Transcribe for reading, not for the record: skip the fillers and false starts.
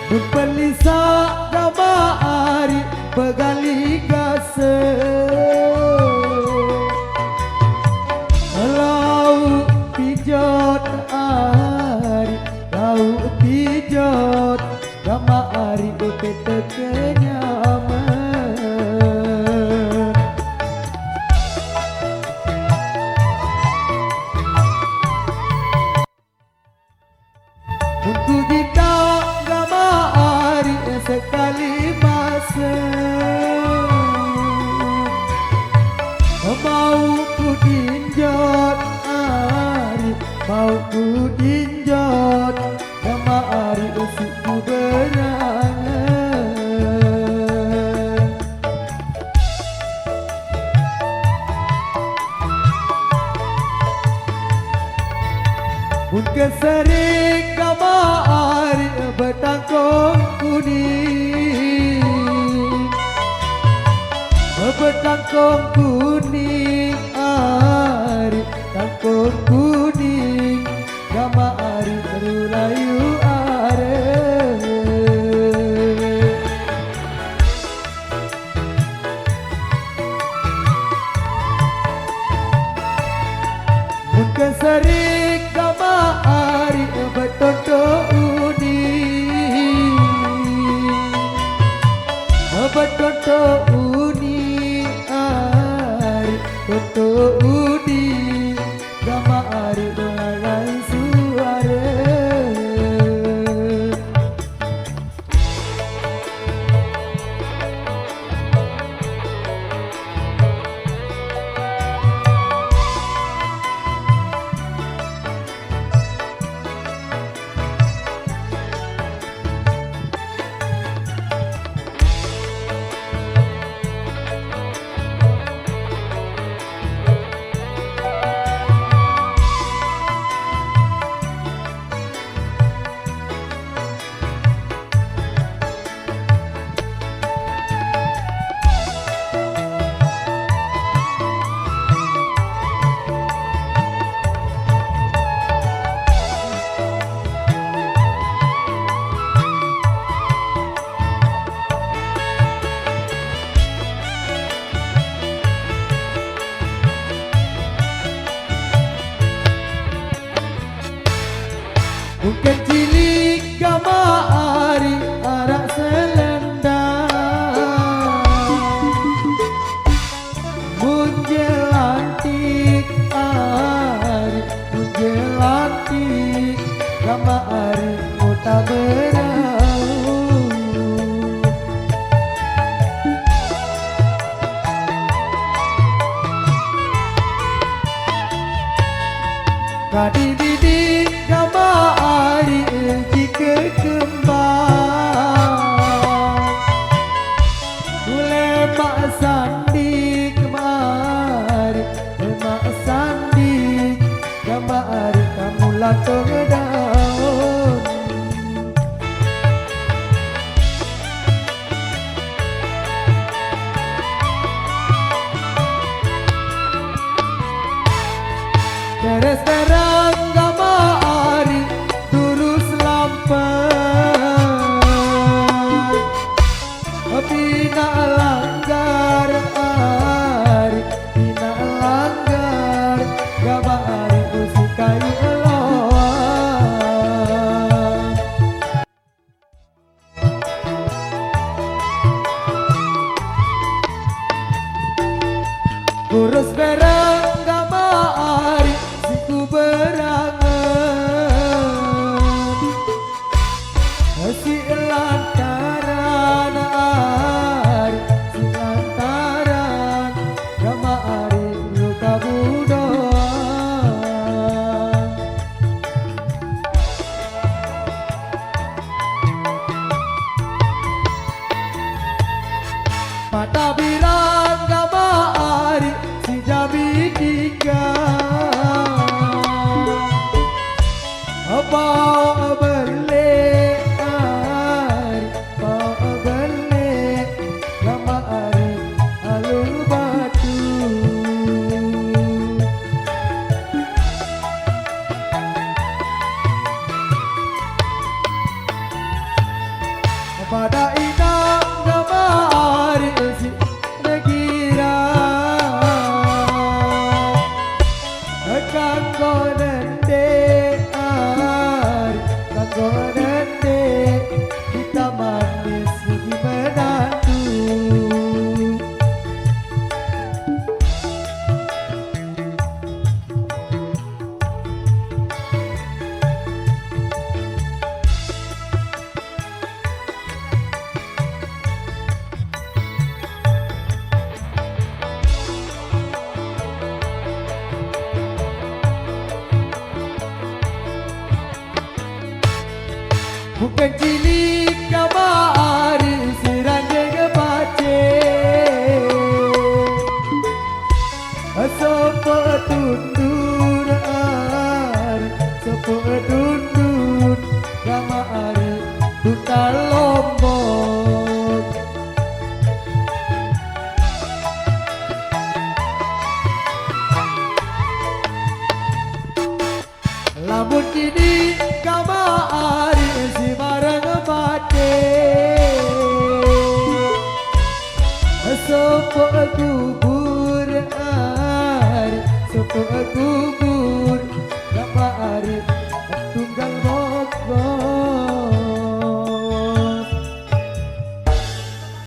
Pelisa gama ari pegali gase lau pijot ari lau pijot gama ari bepete kenyaman untuk kita gama ari sekali masa mau ku dinjot ari mau ku dinjot gama ari usik ku berangan mungkin sering gama ari betangkong kuning betangkong kuning ari tangkong kuning gama ari terulayu are mungkin sering gama ari betoto betoto uni ari toto uni gama ari dolangan suara mungkin cilik gama ari arak selendang munjelantik ari munjelantik gama ari muta berau kadididi gama ari jika kembang boleh mak sandi kemari mak sandi gama ari kamu latong daun teres terang gama ari turus lampai bina langgar ari bina langgar gama ari usik kayu eloan kurus berang gama ari siku berangan si lantaran ari si lantaran gama ari luka budoan mata bilang gama ari si jabi tinggal apa berle pada inang gamari si negira kanggo nende ari kanggo nende kita manis di menantu bukan cilik kamari sirande kebace sopo tundun ari sopo tundun kamari duta lombok lamun kini kamari si bareng bate sopo kubur ari sopo kubur